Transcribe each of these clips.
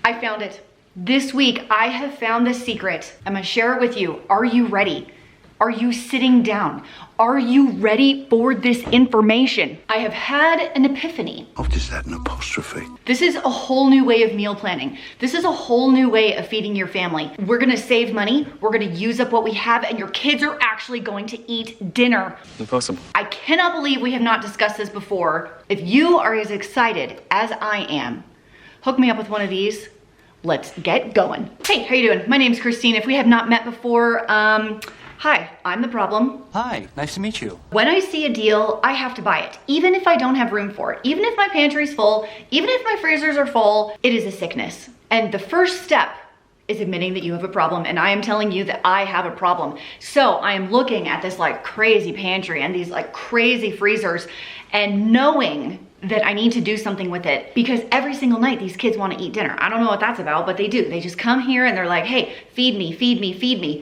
I found it. This week, I have found the secret. I'm gonna share it with you. Are you ready? Are you sitting down? Are you ready for this information? I have had an epiphany. What is that, an apostrophe? This is a whole new way of meal planning. This is a whole new way of feeding your family. We're gonna save money, we're gonna use up what we have, and your kids are actually going to eat dinner. Impossible. I cannot believe we have not discussed this before. If you are as excited as I am, hook me up with one of these. Let's get going. Hey, how you doing? My name's Christine. If we have not met before, hi, I'm the problem. Hi, nice to meet you. When I see a deal, I have to buy it, even if I don't have room for it, even if my pantry's full, even if my freezers are full. It is a sickness. And the first step is admitting that you have a problem, and I am telling you that I have a problem. So I am looking at this like crazy pantry and these like crazy freezers and knowing that I need to do something with it, because every single night these kids want to eat dinner. I don't know what that's about, but they do. They just come here and they're like, hey, feed me, feed me, feed me.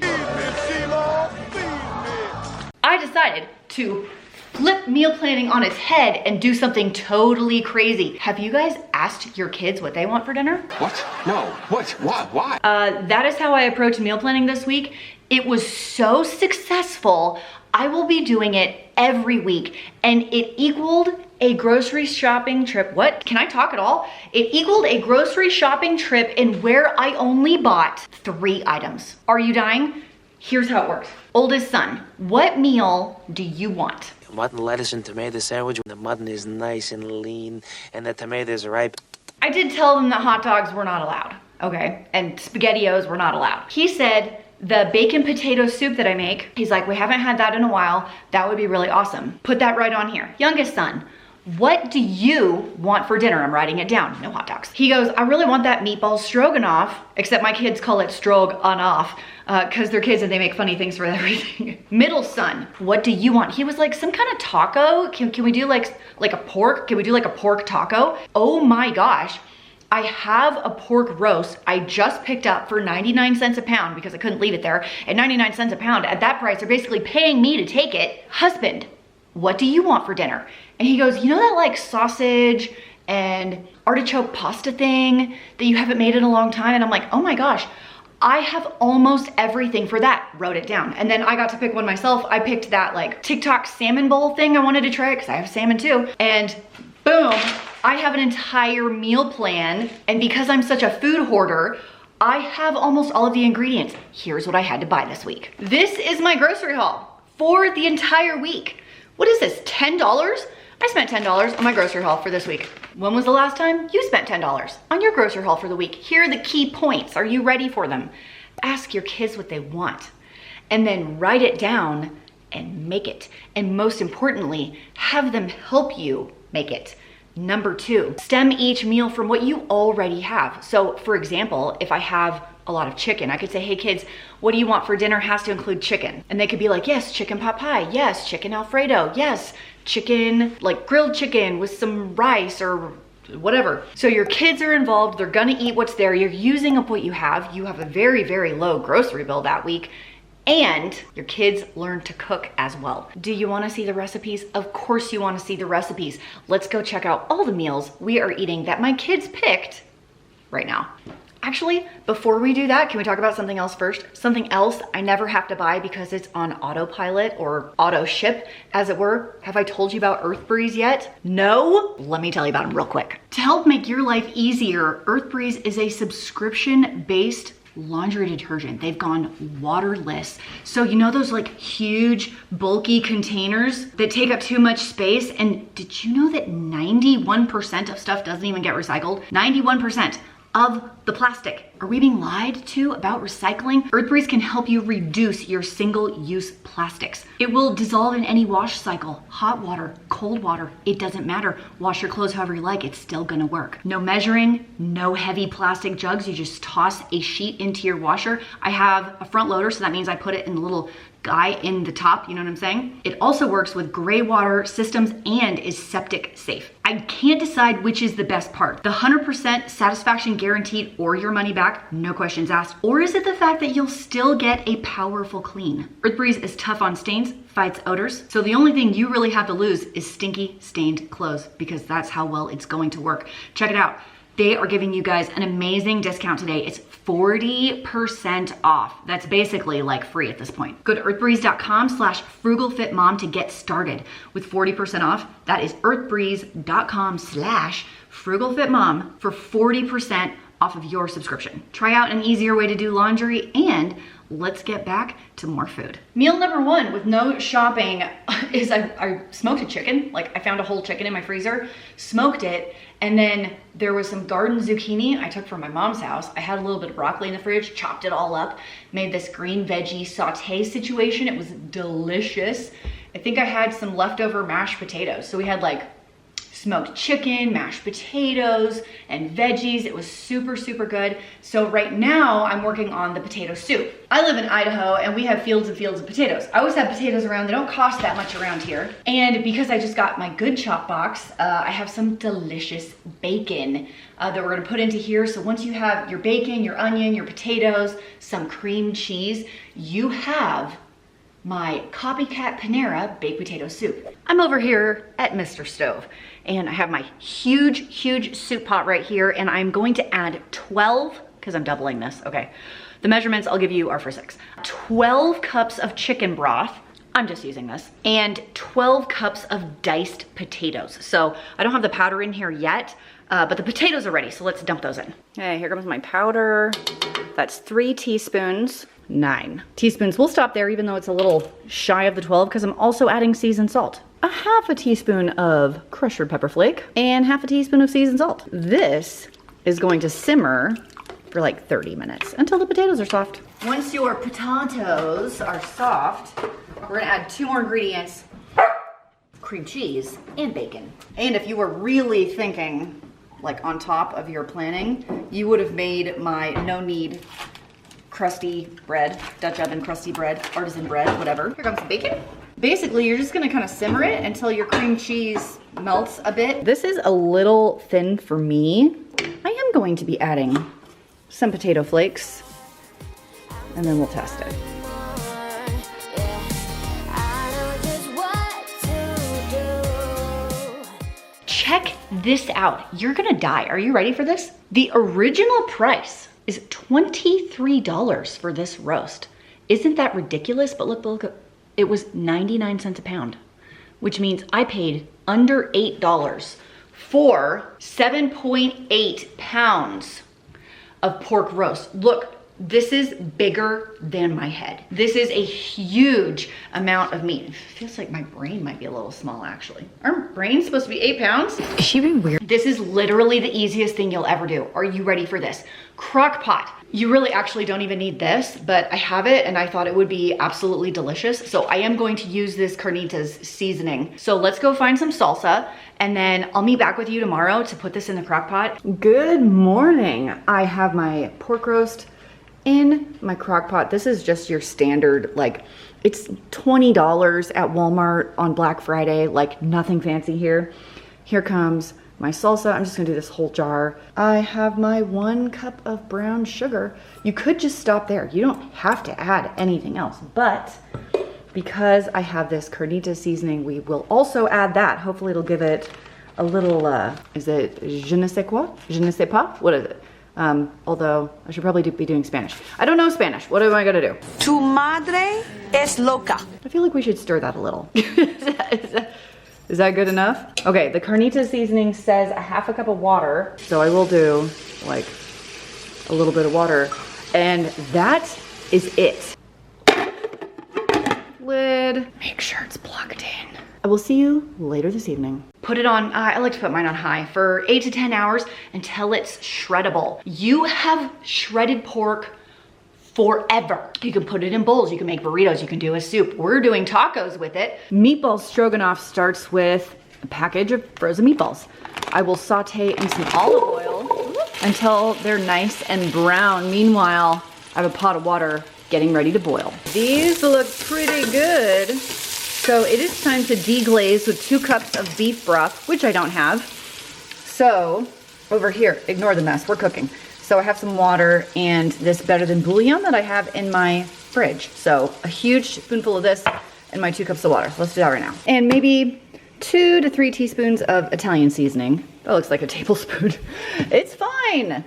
I decided to flip meal planning on its head and do something totally crazy. Have you guys asked your kids what they want for dinner? What? No. What? Why? That is how I approached meal planning this week. It was so successful. I will be doing it every week, and it equaled a grocery shopping trip. What? Can I talk at all? It equaled a grocery shopping trip in where I only bought 3 items. Are you dying? Here's how it works. Oldest son, what meal do you want? Mutton, lettuce, and tomato sandwich. The mutton is nice and lean, and the tomatoes are ripe. I did tell them that hot dogs were not allowed, okay? And SpaghettiOs were not allowed. He said, the bacon potato soup that I make, he's like, we haven't had that in a while. That would be really awesome. Put that right on here. Youngest son, what do you want for dinner? I'm writing it down. No hot dogs. He goes, I really want that meatball stroganoff, except my kids call it stroganoff because they're kids and they make funny things for everything. Middle son, what do you want? He was like, some kind of taco. Can we do like a pork? Can we do like a pork taco? Oh my gosh. I have a pork roast I just picked up for 99 cents a pound because I couldn't leave it there. At 99 cents a pound, at that price, they're basically paying me to take it. Husband, what do you want for dinner? And he goes, you know that like sausage and artichoke pasta thing that you haven't made in a long time? And I'm like, oh my gosh, I have almost everything for that. Wrote it down. And then I got to pick one myself. I picked that like TikTok salmon bowl thing. I wanted to try it because I have salmon too. And boom, I have an entire meal plan. And because I'm such a food hoarder, I have almost all of the ingredients. Here's what I had to buy this week. This is my grocery haul for the entire week. What is this, $10? I spent $10 on my grocery haul for this week. When was the last time you spent $10 on your grocery haul for the week? Here are the key points. Are you ready for them? Ask your kids what they want and then write it down and make it. And most importantly, have them help you make it. Number 2, stem each meal from what you already have. So for example, if I have a lot of chicken, I could say, hey kids, what do you want for dinner? Has to include chicken. And they could be like, yes, chicken pot pie. Yes, chicken Alfredo. Yes, chicken, like grilled chicken with some rice or whatever. So your kids are involved. They're gonna eat what's there. You're using up what you have. You have a very, very low grocery bill that week. And your kids learn to cook as well. Do you wanna see the recipes? Of course you wanna see the recipes. Let's go check out all the meals we are eating that my kids picked right now. Actually, before we do that, can we talk about something else first? Something else I never have to buy because it's on autopilot or auto ship, as it were. Have I told you about Earth Breeze yet? No? Let me tell you about them real quick. To help make your life easier, Earth Breeze is a subscription-based laundry detergent. They've gone waterless. So you know those like huge bulky containers that take up too much space? And did you know that 91% of stuff doesn't even get recycled? 91% of the plastic. Are we being lied to about recycling? EarthBreeze can help you reduce your single-use plastics. It will dissolve in any wash cycle, hot water, cold water, it doesn't matter. Wash your clothes however you like, it's still gonna work. No measuring, no heavy plastic jugs, you just toss a sheet into your washer. I have a front loader, so that means I put it in a little guy in the top, you know what I'm saying? It also works with gray water systems and is septic safe. I can't decide which is the best part. The 100% satisfaction guaranteed or your money back, no questions asked, or is it the fact that you'll still get a powerful clean? EarthBreeze is tough on stains, fights odors, so the only thing you really have to lose is stinky, stained clothes because that's how well it's going to work. Check it out. They are giving you guys an amazing discount today. It's 40% off. That's basically like free at this point. Go to earthbreeze.com/frugalfitmom to get started with 40% off. That is earthbreeze.com/frugalfitmom for 40% off of your subscription. Try out an easier way to do laundry, and let's get back to more food. Meal number one with no shopping is I smoked a chicken. Like, I found a whole chicken in my freezer, smoked it, and then there was some garden zucchini I took from my mom's house. I had a little bit of broccoli in the fridge, chopped it all up, made this green veggie saute situation. It was delicious. I think I had some leftover mashed potatoes. So we had like smoked chicken, mashed potatoes, and veggies. It was super, super good. So right now I'm working on the potato soup. I live in Idaho and we have fields and fields of potatoes. I always have potatoes around. They don't cost that much around here. And because I just got my Good Chop box, I have some delicious bacon that we're gonna put into here. So once you have your bacon, your onion, your potatoes, some cream cheese, you have my copycat Panera baked potato soup. I'm over here at Mr. Stove and I have my huge, huge soup pot right here, and I'm going to add 12, because I'm doubling this, okay. The measurements I'll give you are for 6. 12 cups of chicken broth, I'm just using this, and 12 cups of diced potatoes. So I don't have the powder in here yet, but the potatoes are ready, so let's dump those in. Okay, here comes my powder. That's 3 teaspoons. 9 teaspoons. We'll stop there even though it's a little shy of the 12 because I'm also adding seasoned salt. A half a teaspoon of crushed red pepper flake and half a teaspoon of seasoned salt. This is going to simmer for like 30 minutes until the potatoes are soft. Once your potatoes are soft, we're gonna add 2 more ingredients: cream cheese and bacon. And if you were really thinking like on top of your planning, you would have made my no knead crusty bread, Dutch oven crusty bread, artisan bread, whatever. Here comes the bacon. Basically, you're just gonna kind of simmer it until your cream cheese melts a bit. This is a little thin for me. I am going to be adding some potato flakes, and then we'll test it. Check this out. You're gonna die. Are you ready for this? The original price is $23 for this roast. Isn't that ridiculous? But look, it was 99 cents a pound, which means I paid under $8 for 7.8 pounds of pork roast. Look, this is bigger than my head. This is a huge amount of meat. It feels like my brain might be a little small, actually. Aren't brains supposed to be 8 pounds? Is she being weird? This is literally the easiest thing you'll ever do. Are you ready for this? Crockpot. You really actually don't even need this, but I have it and I thought it would be absolutely delicious. So I am going to use this carnitas seasoning. So let's go find some salsa and then I'll meet back with you tomorrow to put this in the crock pot. Good morning. I have my pork roast in my crock pot. This is just your standard, like, it's $20 at Walmart on Black Friday, like nothing fancy here. Here comes my salsa. I'm just gonna do this whole jar. I have my 1 cup of brown sugar. You could just stop there. You don't have to add anything else, but because I have this carnitas seasoning, we will also add that. Hopefully it'll give it a little, is it je ne sais quoi? Je ne sais pas? What is it? Although I should probably be doing Spanish. I don't know Spanish. What am I gonna do? Tu madre es loca. I feel like we should stir that a little. Is that good enough? Okay, the carnitas seasoning says a half a cup of water. So I will do like a little bit of water. And that is it. Lid. Make sure it's plugged in. I will see you later this evening. Put it on, I like to put mine on high for 8 to 10 hours until it's shreddable. You have shredded pork forever. You can put it in bowls, you can make burritos, you can do a soup. We're doing tacos with it. Meatball Stroganoff starts with a package of frozen meatballs. I will saute in some olive oil until they're nice and brown. Meanwhile, I have a pot of water getting ready to boil. These look pretty good. So it is time to deglaze with 2 cups of beef broth, which I don't have. So over here, ignore the mess, we're cooking. So I have some water and this better than bouillon that I have in my fridge. So a huge spoonful of this and my 2 cups of water. Let's do that right now. And maybe 2 to 3 teaspoons of Italian seasoning. That looks like a tablespoon. It's fine.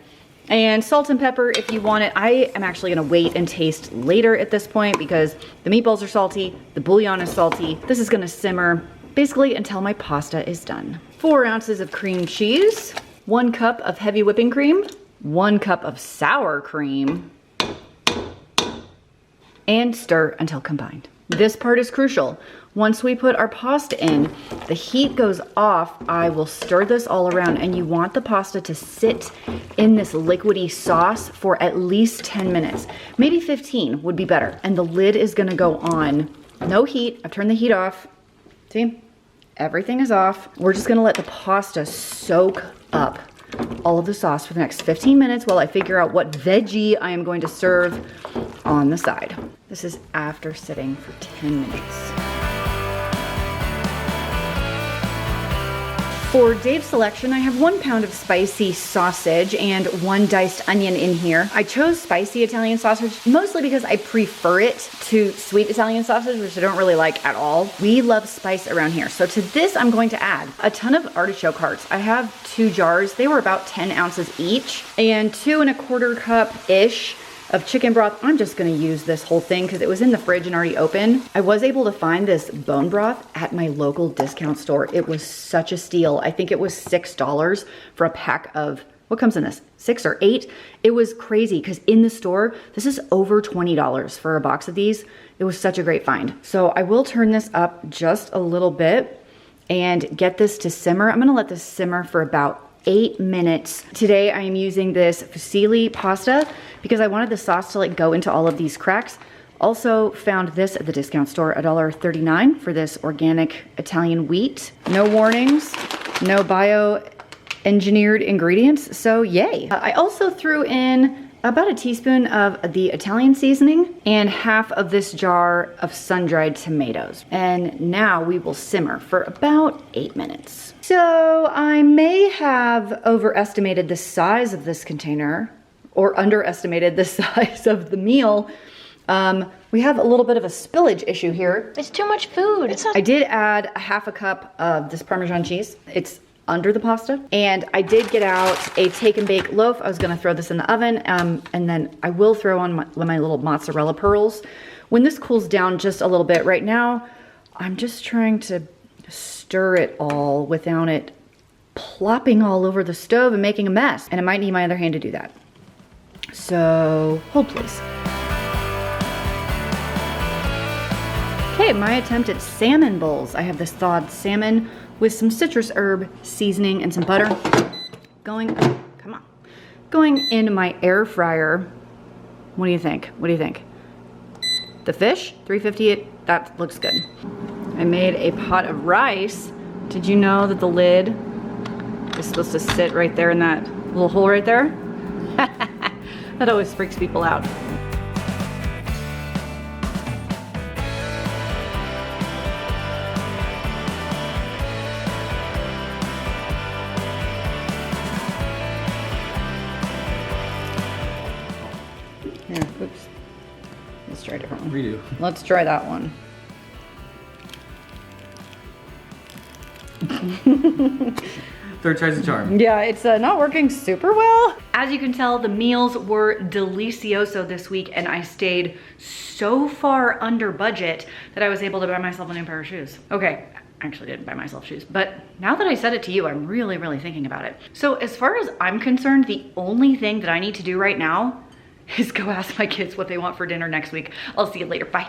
And salt and pepper if you want it. I am actually gonna wait and taste later at this point because the meatballs are salty, the bouillon is salty. This is gonna simmer basically until my pasta is done. 4 ounces of cream cheese, 1 cup of heavy whipping cream, 1 cup of sour cream, and stir until combined. This part is crucial. Once we put our pasta in, the heat goes off. I will stir this all around, and you want the pasta to sit in this liquidy sauce for at least 10 minutes. Maybe 15 would be better. And the lid is gonna go on. No heat. I've turned the heat off. See? Everything is off. We're just gonna let the pasta soak up all of the sauce for the next 15 minutes while I figure out what veggie I am going to serve on the side. This is after sitting for 10 minutes. For Dave's selection, I have 1 pound of spicy sausage and 1 diced onion in here. I chose spicy Italian sausage mostly because I prefer it to sweet Italian sausage, which I don't really like at all. We love spice around here. So to this, I'm going to add a ton of artichoke hearts. I have 2 jars. They were about 10 ounces each, and 2 1/4 cup-ish of chicken broth. I'm just gonna use this whole thing because it was in the fridge and already open. I was able to find this bone broth at my local discount store. It was such a steal. I think it was $6 for a pack of, what comes in this? 6 or 8? It was crazy because in the store, this is over $20 for a box of these. It was such a great find. So I will turn this up just a little bit and get this to simmer. I'm gonna let this simmer for about 8 minutes. Today I am using this fusilli pasta because I wanted the sauce to like go into all of these cracks. Also found this at the discount store, $1.39 for this organic Italian wheat. No warnings, no bio-engineered ingredients, so yay. I also threw in about a teaspoon of the Italian seasoning and half of this jar of sun-dried tomatoes. And now we will simmer for about 8 minutes. So I may have overestimated the size of this container or underestimated the size of the meal. We have a little bit of a spillage issue here. It's too much food. I did add a 1/2 cup of this Parmesan cheese. It's under the pasta. And I did get out a take and bake loaf. I was gonna throw this in the oven, and then I will throw on my little mozzarella pearls when this cools down just a little bit. Right now, I'm just trying to stir it all without it plopping all over the stove and making a mess. And I might need my other hand to do that. So, hold please. Okay, my attempt at salmon bowls. I have this thawed salmon with some citrus herb seasoning and some butter going in my air fryer. What do you think? What do you think? The fish, 350, that looks good. I made a pot of rice. Did you know that the lid is supposed to sit right there in that little hole right there? That always freaks people out. Here, oops. Let's try a different one. Redo. Let's try that one. Third tries the charm. Yeah, it's not working super well. As you can tell, the meals were delicioso this week, and I stayed so far under budget that I was able to buy myself a new pair of shoes. Okay, I actually didn't buy myself shoes, but now that I said it to you, I'm really, really thinking about it. So as far as I'm concerned, the only thing that I need to do right now is go ask my kids what they want for dinner next week. I'll see you later, bye.